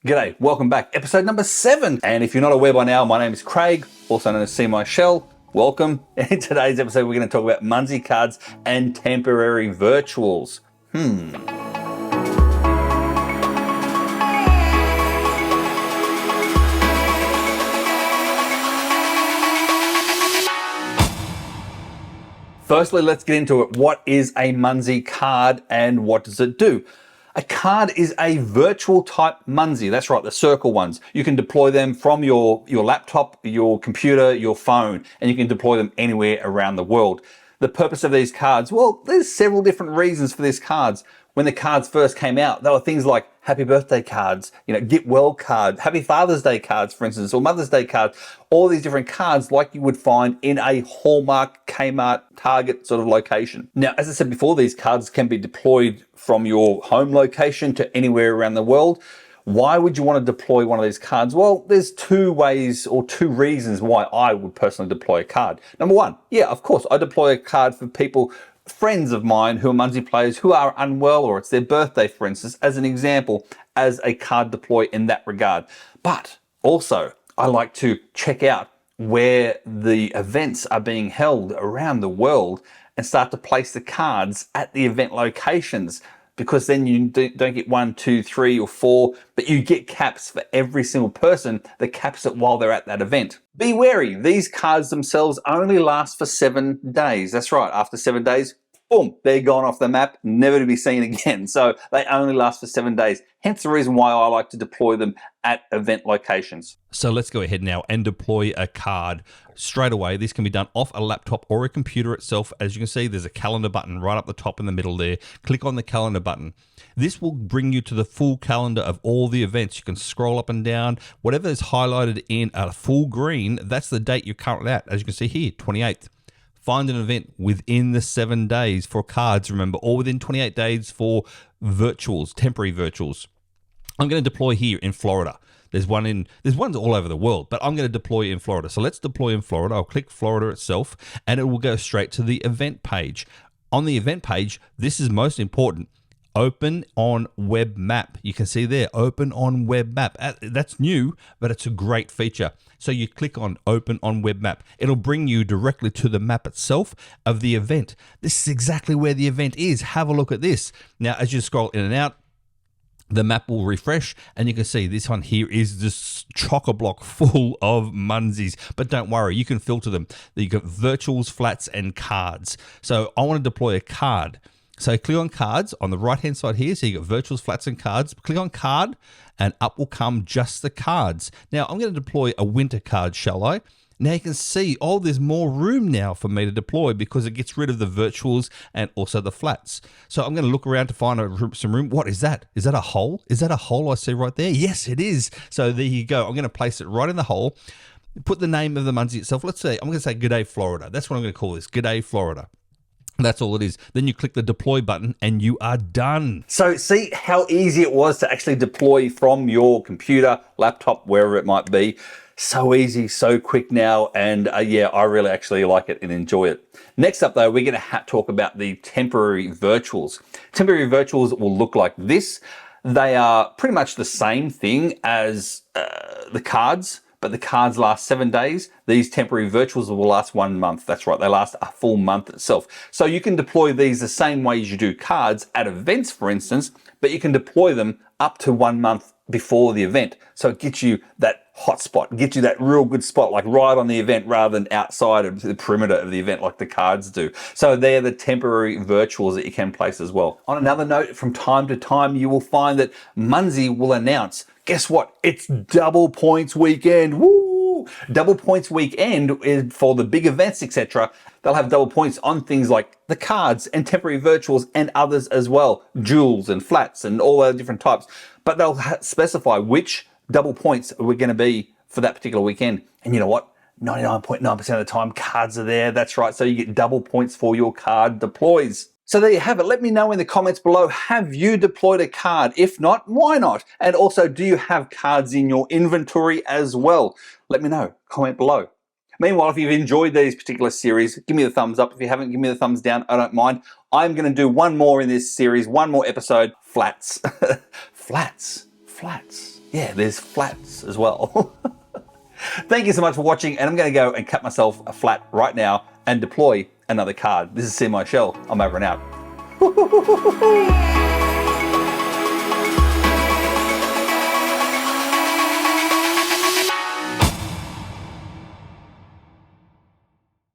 G'day, welcome back. Episode number 7. And if you're not aware by now, my name is Craig, also known as Seemyshell. Welcome. In today's episode, we're going to talk about Munzee Cards and temporary virtuals. Firstly, let's get into it. What is a Munzee card and what does it do? A card is a virtual type Munzee. That's right, the circle ones. You can deploy them from your laptop, your computer, your phone, and you can deploy them anywhere around the world. The purpose of these cards, well, there's several different reasons for these cards. When the cards first came out, there were things like happy birthday cards, get well card, happy Father's Day cards, for instance, or Mother's Day cards, all these different cards like you would find in a Hallmark, Kmart, Target sort of location. Now, as I said before, these cards can be deployed from your home location to anywhere around the world. Why would you want to deploy one of these cards? Well, there's two ways or two reasons why I would personally deploy a card. Number one, yeah, of course, I deploy a card for people, friends of mine who are Munzee players who are unwell, or it's their birthday, for instance, as an example, as a card deploy in that regard. But also, I like to check out where the events are being held around the world and start to place the cards at the event locations, because then you don't get 1, 2, 3, or 4, but you get caps for every single person that caps it while they're at that event. Be wary, these cards themselves only last for 7 days. That's right, after 7 days, boom, they're gone off the map, never to be seen again. So they only last for 7 days. Hence the reason why I like to deploy them at event locations. So let's go ahead now and deploy a card straight away. This can be done off a laptop or a computer itself. As you can see, there's a calendar button right up the top in the middle there. Click on the calendar button. This will bring you to the full calendar of all the events. You can scroll up and down. Whatever is highlighted in a full green, that's the date you're currently at. As you can see here, 28th. Find an event within the 7 days for cards, remember, or within 28 days for virtuals, temporary virtuals. I'm going to deploy here in Florida. There's ones all over the world, but I'm going to deploy in Florida. So let's deploy in Florida. I'll click Florida itself, and it will go straight to the event page. On the event page, this is most important. Open on web map. You can see there, open on web map. That's new, but it's a great feature. So you click on open on web map. It'll bring you directly to the map itself of the event. This is exactly where the event is. Have a look at this. Now, as you scroll in and out, the map will refresh, and you can see this one here is just chock-a-block full of Munzees. But don't worry, you can filter them. You got virtuals, flats, and cards. So I want to deploy a card. So click on cards on the right-hand side here. So you got virtuals, flats, and cards. Click on card, and up will come just the cards. Now I'm going to deploy a winter card, shall I? Now you can see, oh, there's more room now for me to deploy because it gets rid of the virtuals and also the flats. So I'm going to look around to find some room. What is that? Is that a hole? Is that a hole I see right there? Yes, it is. So there you go. I'm going to place it right in the hole. Put the name of the Munzee itself. Let's say, I'm going to say G'day Florida. That's what I'm going to call this, G'day Florida. That's all it is. Then you click the deploy button and you are done. So see how easy it was to actually deploy from your computer, laptop, wherever it might be. So easy, so quick now, and yeah, I really actually like it and enjoy it. Next up though, we're going to talk about the temporary virtuals. Temporary virtuals will look like this. They are pretty much the same thing as the cards, but the cards last 7 days. These temporary virtuals will last 1 month. That's right, they last a full month itself. So you can deploy these the same way as you do cards at events, for instance, but you can deploy them up to 1 month before the event. So it gets you that hot spot, gets you that real good spot, like right on the event rather than outside of the perimeter of the event like the cards do. So they're the temporary virtuals that you can place as well. On another note, from time to time, you will find that Munzee will announce, guess what? It's double points weekend. Woo! Double points weekend is for the big events, etc. They'll have double points on things like the cards and temporary virtuals and others as well, jewels and flats and all those different types. But they'll specify which double points we're going to be for that particular weekend. And you know what? 99.9% of the time, cards are there. That's right. So you get double points for your card deploys. So there you have it. Let me know in the comments below, have you deployed a card? If not, why not? And also, do you have cards in your inventory as well? Let me know. Comment below. Meanwhile, if you've enjoyed these particular series, give me the thumbs up. If you haven't, give me the thumbs down. I don't mind. I'm going to do one more in this series, one more episode. Flats. Flats. Flats. yeah, there's flats as well. Thank you so much for watching, and I'm going to go and cut myself a flat right now and deploy another card. This is Seemyshell. I'm over and out.